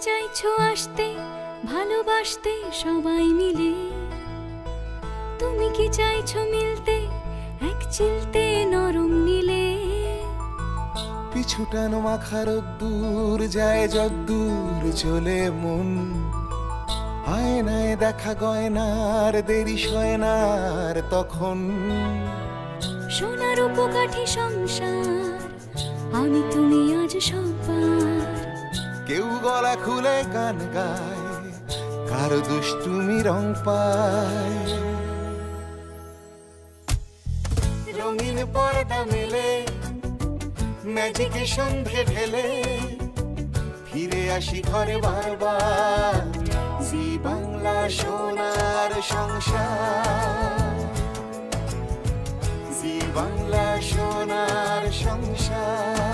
চাইছো আসতে ভালোবাসতে সবাই মিলে? তুমি কি চাইছো মিলতে এক চিলতে নরম নীলে? পিছুটানো মাখার দূর যায় যদ্দূর চলে মন, আয়নায় দেখা গয়নার দেরি সয়নার তখন। সোনার উপকাঠি সংসার আমি তুমি আজ সবার। কেউ গলা খুলে গান গায়, কারো দুষ্টুমি রং পায়। রঙিন পর্দা মেলে ম্যাজিকে সন্ধে ঢেলে, ফিরে আসি ঘরে বারবার। জি বাংলা সোনার সংসার, জি বাংলা সোনার সংসার।